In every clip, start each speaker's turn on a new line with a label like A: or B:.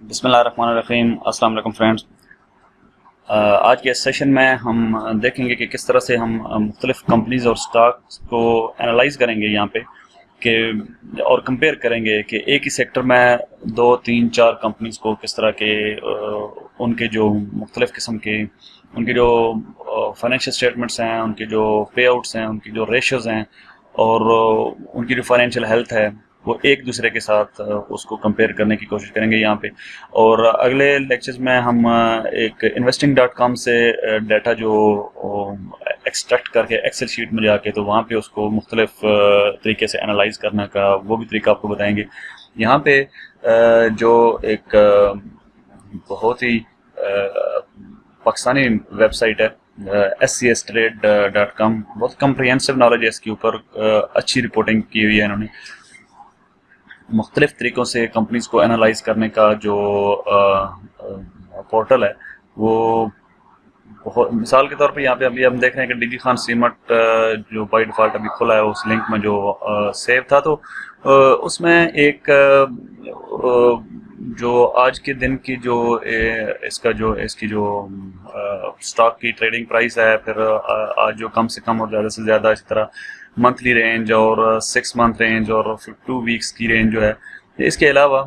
A: बिस्मिल्लाहिर्रहमानिर्रहीम। अस्सलाम वालेकुम फ्रेंड्स। आज के इस सेशन में हम देखेंगे कि किस तरह से हम मुख्तलिफ कंपनीज और स्टॉक्स को एनालाइज करेंगे यहाँ पे कि और कंपेयर करेंगे कि एक ही सेक्टर में दो तीन चार कंपनीज को किस तरह के उनके जो मुख्तलिफ किस्म के उनके जो फाइनेंशियल स्टेटमेंट्स हैं, उनके जो पे आउट्स हैं, उनकी जो रेशियोज़ हैं और उनकी जो फाइनेंशियल हेल्थ है वो एक दूसरे के साथ उसको कंपेयर करने की कोशिश करेंगे यहाँ पे। और अगले लेक्चर्स में हम एक investing.com से डाटा जो एक्सट्रैक्ट करके एक्सेल शीट में जाके तो वहाँ पे उसको मुख्तलिफ तरीके से एनालाइज करने का वो भी तरीका आपको बताएंगे। यहाँ पे जो एक बहुत ही पाकिस्तानी वेबसाइट है scstrade.com, बहुत कम्प्रिहेंसिव नॉलेज है इसके ऊपर, अच्छी रिपोर्टिंग की हुई है इन्होंने। मुख्तलिफ तरीक़ों से कंपनीज को एनालाइज करने का जो पोर्टल है वो बहुत, मिसाल के तौर पे यहाँ पे अभी हम देख रहे हैं कि डिजी खान सीमेंट जो बाई डिफ़ॉल्ट अभी खुला है उस लिंक में जो सेव था तो उसमें एक जो आज के दिन की जो इसकी जो स्टॉक की ट्रेडिंग प्राइस है, फिर आज जो कम से कम और ज़्यादा से ज़्यादा, इसी तरह मंथली रेंज और 6 मंथ रेंज और फिर 2 वीक्स की रेंज जो है। इसके अलावा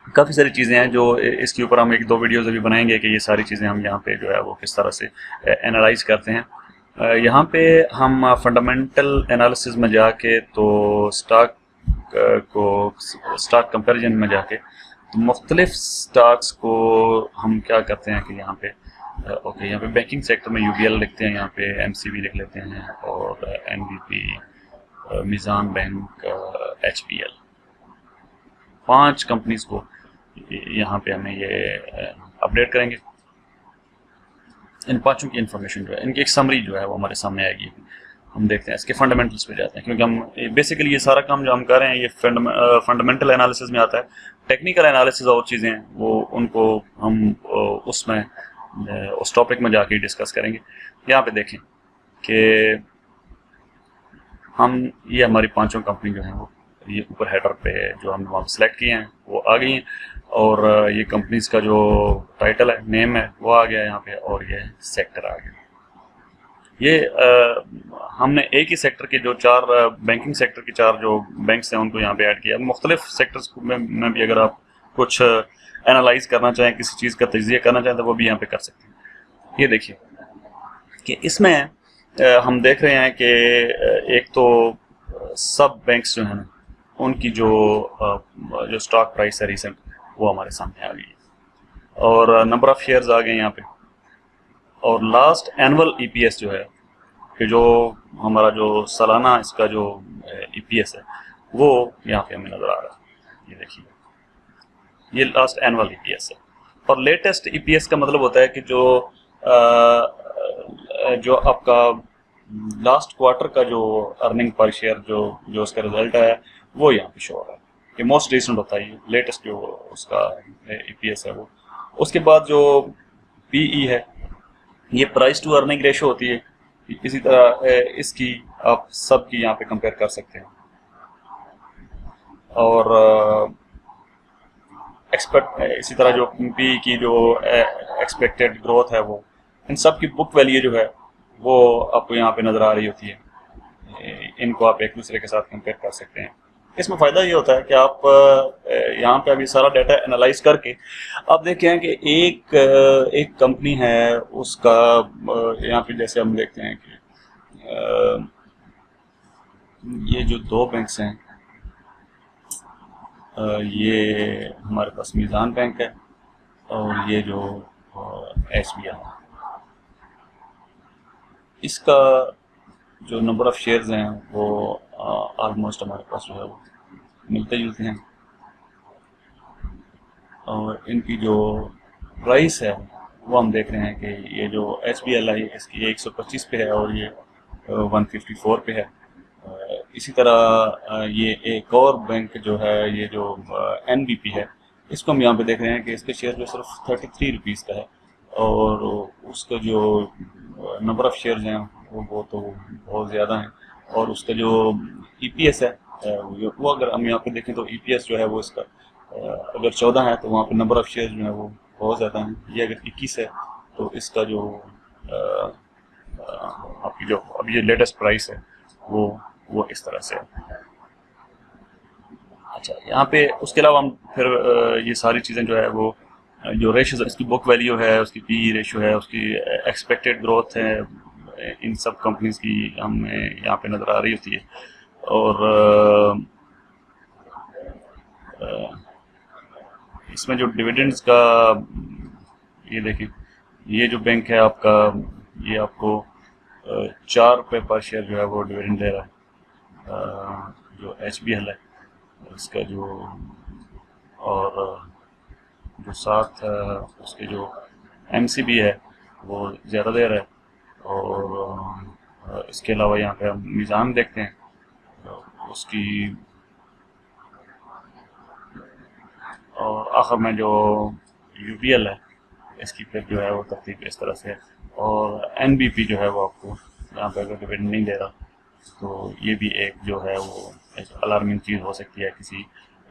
A: काफ़ी सारी चीज़ें हैं जो इसके ऊपर हम एक दो वीडियोज़ अभी बनाएंगे कि ये सारी चीज़ें हम यहाँ पे जो है वो किस तरह से एनालाइज करते हैं। यहाँ पे हम फंडामेंटल एनालिसिस में जाके तो स्टॉक कंपैरिजन में जाके तो मुख्तलिफ स्टॉक्स को हम क्या करते हैं कि यहाँ पे ओके, यहाँ पे बैंकिंग सेक्टर में UBL लिखते हैं, यहाँ पे MCB लिख लेते हैं और NBP, Meezan bank, HBL, 5 companies को यहाँ पे हमें ये अपडेट करेंगे। इन पांचों की इंफॉर्मेशन जो है, इनकी एक समरी जो है वो हमारे सामने आएगी। हम देखते हैं इसके फंडामेंटल्स पे जाते हैं, क्योंकि हम बेसिकली ये सारा काम जो हम कर रहे हैं ये फंडामेंटल एनालिसिस में आता है। टेक्निकल एनालिसिस और चीज़ें वो उनको हम उसमें उस टॉपिक में जाके डिस्कस करेंगे। यहाँ पे देखें कि ये हमारी पांचों कंपनी जो हैं वो ये ऊपर हेडर पे जो हम वहाँ सेलेक्ट किए हैं वो आ गई हैं, और ये कंपनीज का जो टाइटल है, नेम है, वो आ गया यहाँ पे, और ये सेक्टर आ गया। ये हमने एक ही सेक्टर के जो 4 बैंकिंग सेक्टर के 4 जो बैंक्स हैं उनको यहाँ पे ऐड किया। मुख्तलिफ सेक्टर्स में भी अगर आप कुछ एनालाइज करना चाहें, किसी चीज़ का तजिया करना चाहें तो वो भी यहाँ पे कर सकते हैं। ये देखिए कि इसमें हम देख रहे हैं कि एक तो सब बैंक्स जो हैं ना उनकी जो स्टॉक प्राइस है रिसेंट वो हमारे सामने आ गई है, और नंबर ऑफ शेयर्स आ गए यहाँ पे, और लास्ट एनुअल EPS जो है कि जो हमारा जो सालाना इसका जो EPS है वो यहाँ पे हमें नज़र आ रहा है। ये देखिए, ये लास्ट एनुअल EPS है। और लेटेस्ट EPS का मतलब होता है कि जो आपका लास्ट क्वार्टर का जो अर्निंग पर शेयर जो उसका रिजल्ट है वो यहाँ पे शो हो रहा है। ये मोस्ट रिसेंट होता है, ये लेटेस्ट जो उसका EPS है वो। उसके बाद जो PE है, ये प्राइस टू अर्निंग रेशो होती है। इसी तरह इसकी आप सब की यहाँ पे कंपेयर कर सकते हैं, और इसी तरह जो PE की जो एक्सपेक्टेड ग्रोथ है वो, इन सब की बुक वैल्यू जो है वो आपको यहाँ पे नज़र आ रही होती है। इनको आप एक दूसरे के साथ कंपेयर कर सकते हैं। इसमें फ़ायदा ये होता है कि आप यहाँ पे अभी सारा डाटा एनालाइज करके आप देखें कि एक कंपनी है उसका यहाँ पे जैसे हम देखते हैं कि ये जो 2 बैंक्स हैं, ये हमारे पास मिज़ान बैंक है और ये जो HBL है, इसका जो नंबर ऑफ शेयर्स हैं वो ऑलमोस्ट हमारे पास जो है वो मिलते जुलते हैं, और इनकी जो प्राइस है वो हम देख रहे हैं कि ये जो HBL है इसकी 125 पे है और ये 154 पे है। इसी तरह ये एक और बैंक जो है, ये जो NBP है, इसको हम यहाँ पे देख रहे हैं कि इसके शेयर जो सिर्फ 33 रुपीज़ का है, और उसका जो नंबर ऑफ शेयर्स हैं वो तो बहुत ज़्यादा हैं, और उसका जो EPS है वो अगर हम यहाँ पे देखें तो EPS जो है वो इसका अगर 14 है तो वहाँ पे नंबर ऑफ़ शेयर जो है वो बहुत ज़्यादा हैं। ये अगर 21 है तो इसका जो आपकी जो अभी ये लेटेस्ट प्राइस है वो इस तरह से है। अच्छा, यहाँ पे उसके अलावा हम फिर ये सारी चीज़ें जो है वो जो रेशो इसकी बुक वैल्यू है, उसकी पी रेशो है, उसकी एक्सपेक्टेड ग्रोथ है, इन सब कंपनीज की हमें यहाँ पे नज़र आ रही होती है। और इसमें जो डिविडेंड्स का ये देखें, ये जो बैंक है आपका, ये आपको 4 रुपये पर शेयर जो है वो डिविडेंड दे रहा है। जो HBL है इसका जो, और जो साथ उसके जो MCB है वो ज़्यादा दे रहा है। और इसके अलावा यहाँ पे हम निज़ाम देखते हैं तो उसकी, और आखिर में जो UBL है इसकी फिर जो है वो तरतीब इस तरह से है। और NBP जो है वो आपको यहाँ पे अगर डिविडेंड नहीं दे रहा तो ये भी एक जो है वो एक अलार्मिंग चीज़ हो सकती है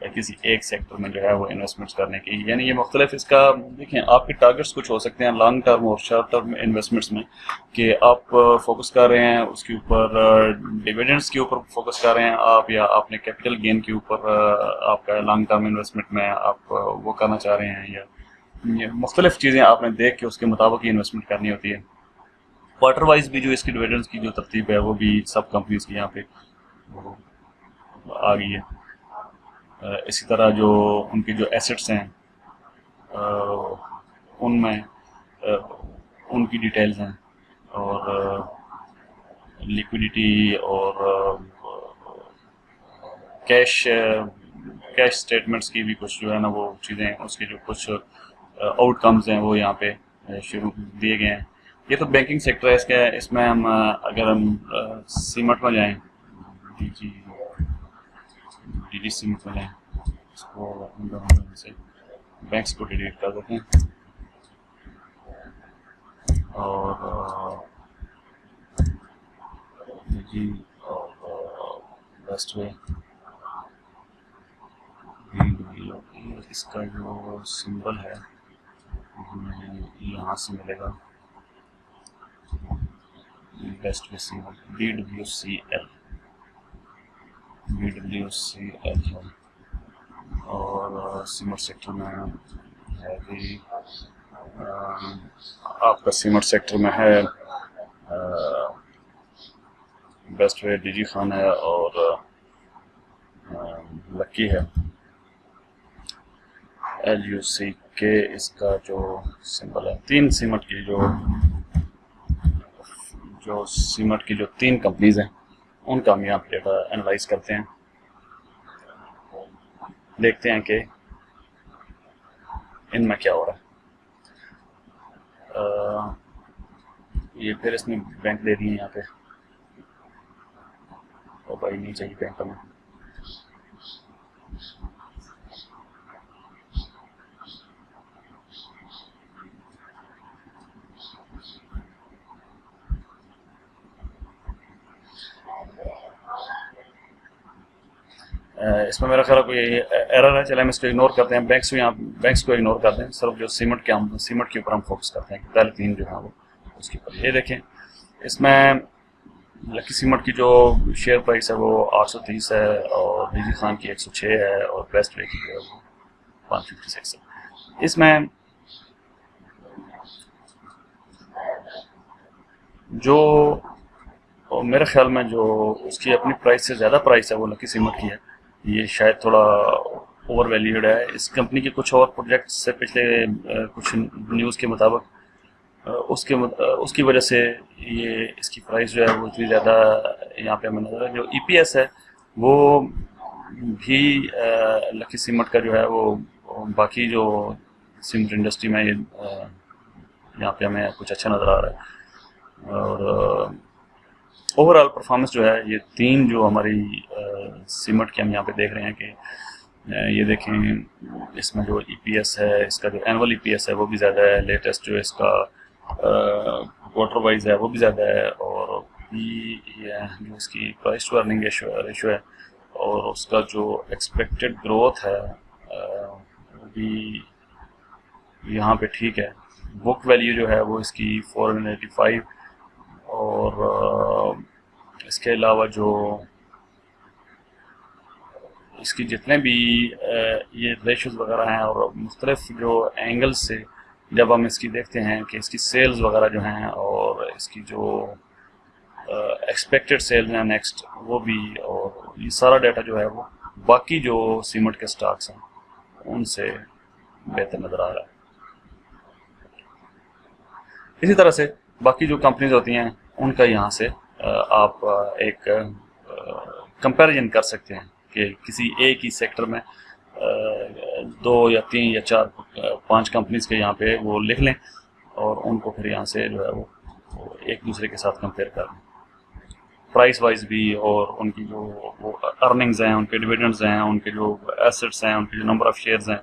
A: किसी एक सेक्टर में जो है वो इन्वेस्टमेंट्स करने की। यानी ये मुख्तलिफ इसका देखें, आपके टारगेट्स कुछ हो सकते हैं लॉन्ग टर्म और शॉर्ट टर्म इन्वेस्टमेंट्स में, कि आप फोकस कर रहे हैं उसके ऊपर, डिविडेंड्स के ऊपर फोकस कर रहे हैं आप, या आपने कैपिटल गेन के ऊपर आपका लॉन्ग टर्म इन्वेस्टमेंट में आप वो करना चाह रहे हैं, या मुख्तलिफ चीज़ें आपने देख के उसके मुताबिक ही इन्वेस्टमेंट करनी होती है। क्वार्टर वाइज भी जो इसकी डिविडेंड्स की जो तरतीब है वो भी सब कंपनीज की यहाँ पे आ गई है। इसी तरह जो उनकी जो एसेट्स हैं उनमें उनकी डिटेल्स हैं, और लिक्विडिटी और कैश स्टेटमेंट्स की भी कुछ जो है ना वो चीज़ें, उसके जो कुछ आउटकम्स हैं वो यहाँ पे शुरू दिए गए हैं। ये तो बैंकिंग सेक्टर है इसका। इसमें हम अगर हम सीमेंट में जाएं, DG सीमेंट में जाएं, इसको हम दोनों से बैंक्स को डिलीट कर देते हैं और DG और बेस्ट वे इसका जो सिंबल है हमें यहाँ से मिलेगा, बेस्ट वे सिंबल BWCL है। और सीमेंट सेक्टर में है भी, आपका सीमेंट सेक्टर में है बेस्ट वे, DG खान है और लकी है। LUCK इसका जो सिंबल है। तीन सीमेंट की जो सीमेंट की जो 3 कंपनीज हैं उनका हम यहाँ पे डेटा एनालाइज करते हैं, देखते हैं कि इनमें क्या हो रहा है। ये फिर इसमें बैंक दे दिए यहाँ पे, और भाई नहीं चाहिए बैंक हमें। इसमें मेरा ख्याल है कोई एरर है, चले हम इसको इग्नोर करते हैं। बैंक्स को इग्नोर करते हैं, सिर्फ जो सीमेंट के ऊपर हम फोकस करते हैं। पहले 3 जो है वो उसके ऊपर। ये देखें, इसमें लकी सीमेंट की जो शेयर प्राइस है वो 830 है, और DG खान की 106 है, और बेस्ट वे की जो है वो 556 है। इसमें जो मेरे ख्याल में जो उसकी अपनी प्राइस से ज़्यादा प्राइस है वो लकी सीमेंट की है। ये शायद थोड़ा ओवर वैल्यूड है। इस कंपनी के कुछ और प्रोजेक्ट्स से पिछले कुछ न्यूज़ के मुताबिक उसकी वजह से ये इसकी प्राइस जो है वो इतनी ज़्यादा यहाँ पे हमें नजर है। जो EPS है वो भी लकी सीमेंट का जो है वो बाकी जो सीमेंट इंडस्ट्री में यहाँ पे हमें कुछ अच्छा नज़र आ रहा है। और ओवरऑल परफॉर्मेंस जो है ये 3 जो हमारी सीमेंट की हम यहाँ पे देख रहे हैं कि ये देखें, इसमें जो EPS है, इसका जो एनुअल EPS है वो भी ज़्यादा है, लेटेस्ट जो इसका क्वार्टर वाइज है वो भी ज़्यादा है, और ये जो इसकी प्राइस टू अर्निंग रेशो है, और उसका जो एक्सपेक्टेड ग्रोथ है अभी यहाँ पे ठीक है। बुक वैल्यू जो है वो इसकी 485, और इसके अलावा जो इसकी जितने भी ये रेशोज़ वगैरह हैं और मुख्तलिफ जो एंगल्स से जब हम इसकी देखते हैं कि इसकी सेल्स वगैरह जो हैं और इसकी जो एक्सपेक्टेड सेल्स हैं नेक्स्ट, वो भी, और ये सारा डाटा जो है वो बाकी जो सीमेंट के स्टॉक्स हैं उनसे बेहतर नज़र आ रहा है। इसी तरह से बाकी जो कंपनीज होती हैं उनका यहाँ से आप एक कंपैरिजन कर सकते हैं कि किसी एक ही सेक्टर में 2 या 3 या 4 5 कंपनीज के यहाँ पे वो लिख लें और उनको फिर यहाँ से जो है वो एक दूसरे के साथ कंपेयर कर लें, प्राइस वाइज भी, और उनकी जो वो अर्निंग्स हैं, उनके डिविडेंड्स हैं, उनके जो एसेट्स हैं, उनके जो नंबर ऑफ़ शेयर्स हैं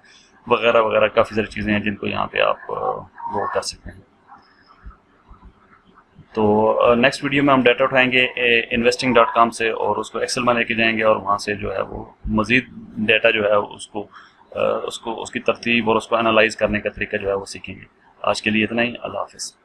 A: वगैरह वगैरह, काफ़ी सारी चीज़ें हैं जिनको यहाँ पे आप वो कर सकते हैं। तो नेक्स्ट वीडियो में हम डाटा उठाएंगे investing.com से और उसको एक्सेल में लेके जाएंगे और वहाँ से जो है वो मज़ीद डाटा जो है उसको उसकी तरतीब और उसको एनालाइज करने का तरीका जो है वो सीखेंगे। आज के लिए इतना ही। अल्लाह हाफ़िज़।